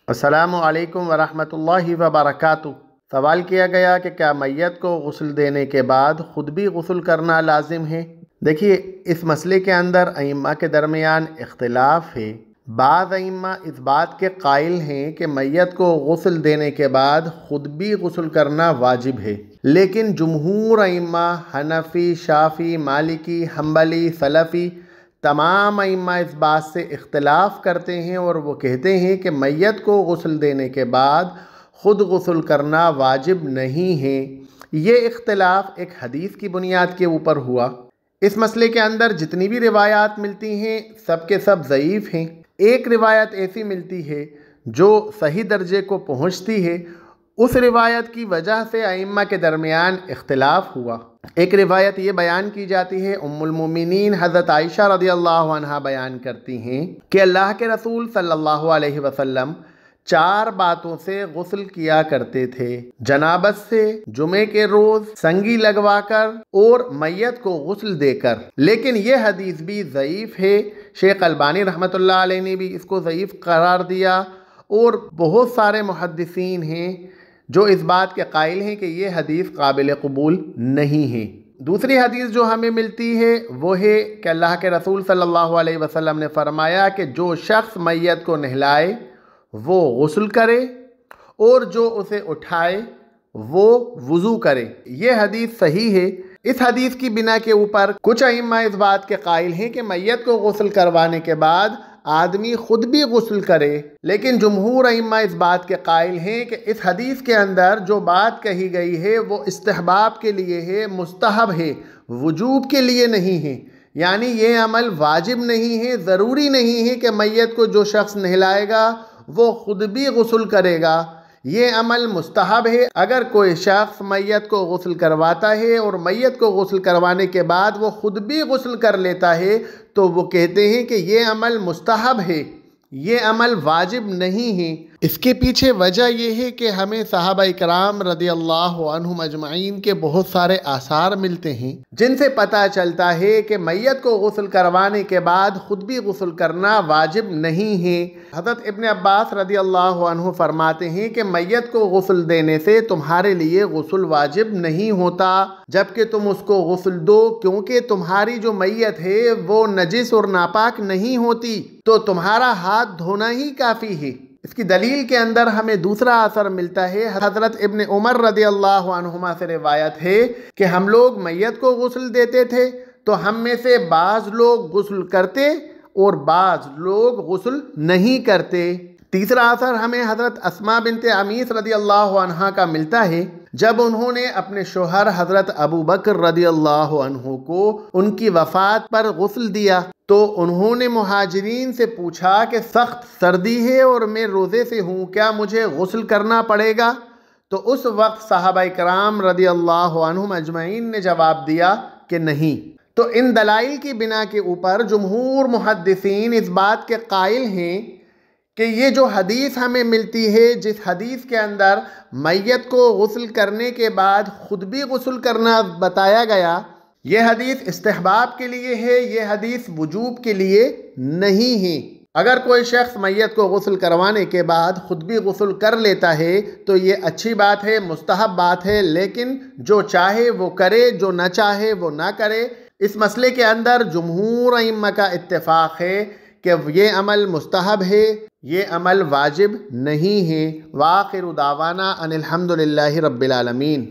अस्सलामु अलैकुम वरहमतुल्लाहि वबरकातुहू। सवाल किया गया कि क्या मैयत को गुस्ल देने के बाद ख़ुद भी गुस्ल करना लाजिम है। देखिए, इस मसले के अंदर अइम्मा के दरमियान इख्तिलाफ है। बाज़ अइम्मा इस बात के कायल हैं कि मैयत को गुस्ल देने के बाद ख़ुद भी गुस्ल करना वाजिब है, लेकिन जुमहूर अइम्मा हनफ़ी, शाफ़ी, मालिकी, हम्बली, सलफ़ी तमाम अइम्मा इस बात से इख्तिलाफ़ करते हैं और वो कहते हैं कि मैयत को गुस्ल देने के बाद ख़ुद गुस्ल करना वाजिब नहीं है। ये इख्तिलाफ़ एक हदीस की बुनियाद के ऊपर हुआ। इस मसले के अंदर जितनी भी रिवायात मिलती हैं सब के सब ज़ईफ़ हैं। एक रिवायत ऐसी मिलती है जो सही दर्जे को पहुँचती है, उस रिवायत की वजह से अइम्मा के दरमियान इख्तिलाफ़ हुआ। एक रिवायत ये बयान की जाती है, उम्मुल मोमिनीन हज़रत आयशा रज़ियल्लाहु अन्हा बयान करती हैं कि अल्लाह के रसूल सल्लल्लाहु अलैहि वसल्लम 4 बातों से गुस्ल किया करते थे: जनाबत से, जुमे के रोज़, संगी लगवाकर और मैयत को गुस्ल देकर। लेकिन यह हदीस भी ज़ईफ़ है। शेख अलबानी रहमतुल्लाह अलैह ने भी इसको ज़ईफ़ करार दिया और बहुत सारे मुहद्दिसीन हैं जो इस बात के कायल हैं कि ये हदीस काबिल कबूल नहीं है। दूसरी हदीस जो हमें मिलती है वो है कि अल्लाह के रसूल सल्लल्लाहु अलैहि वसल्लम ने फरमाया कि जो शख्स मैयत को नहलाए वो गुस्ल करे और जो उसे उठाए वो वुज़ू करे। ये हदीस सही है। इस हदीस की बिना के ऊपर कुछ अइम्मा इस बात के कायल हैं कि मैयत को गुस्ल करवाने के बाद आदमी खुद भी गुस्ल करे, लेकिन जुमहूर अइम्मा इस बात के कायल हैं कि इस हदीस के अंदर जो बात कही गई है वो इस्तिहबाब के लिए है, मुस्तहब है, वजूब के लिए नहीं है। यानी ये अमल वाजिब नहीं है, ज़रूरी नहीं है कि मैयत को जो शख्स नहलाएगा वो खुद भी गुस्ल करेगा। ये अमल मुस्तहब है। अगर कोई शख्स मैयत को गुस्ल करवाता है और मैयत को गुस्ल करवाने के बाद वो खुद भी गुस्ल कर लेता है तो वो कहते हैं कि ये अमल मुस्तहब है, ये अमल वाजिब नहीं है। इसके पीछे वजह यह है कि हमें सहाबा कराम रज़ियल्लाहु अन्हुम अजमईन के बहुत सारे आसार मिलते हैं जिनसे पता चलता है कि मैयत को गुस्ल करवाने के बाद खुद भी गुस्ल करना वाजिब नहीं है। हज़रत इब्न अब्बास रज़ियल्लाहु अन्हु फरमाते हैं कि मैयत को गुस्ल देने से तुम्हारे लिए गुस्ल वाजिब नहीं होता, जबकि तुम उसको गुस्ल दो, क्योंकि तुम्हारी जो मैयत है वो नजिस और नापाक नहीं होती, तो तुम्हारा हाथ धोना ही काफ़ी है। इसकी दलील के अंदर हमें दूसरा असर मिलता है। हज़रत इब्न उमर रज़ियल्लाहु अन्हुमा से रिवायत है कि हम लोग मैयत को गुस्ल देते थे तो हम में से बाज़ लोग गुस्ल करते और बाज़ लोग गुस्ल नहीं करते। तीसरा असर हमें हज़रत अस्मा बिनते अमीस रज़ियल्लाहु अन्हा का मिलता है। जब उन्होंने अपने शोहर हज़रत अबू बकर रज़ियल्लाहु अन्हु को उनकी वफ़ात पर गुस्ल दिया तो उन्होंने मुहाजिरीन से पूछा कि सख्त सर्दी है और मैं रोज़े से हूँ, क्या मुझे गुस्ल करना पड़ेगा? तो उस वक्त सहाबा कराम रज़ियल्लाहु अन्हुम अजमईन ने जवाब दिया कि नहीं। तो इन दलाइल की बिना के ऊपर जुमहूर मुहद्दिसीन इस बात के कायल हैं कि ये जो हदीस हमें मिलती है, जिस हदीस के अंदर मैयत को गुस्ल करने के बाद खुद भी गुस्ल करना बताया गया, यह हदीस इस्तिहबाब के लिए है, यह हदीस वजूब के लिए नहीं है। अगर कोई शख्स मैयत को गुस्ल करवाने के बाद खुद भी गुस्ल कर लेता है तो ये अच्छी बात है, मुस्तहब बात है, लेकिन जो चाहे वो करे, जो न चाहे वो ना करे। इस मसले के अंदर जुमहूर अइम्मा का इत्तेफाक है कि ये अमल मुस्तहब है, ये अमल वाजिब नहीं है। वाखिरु दावाना अनिल हम्दुलिल्लाहि रब्बिल आलमीन।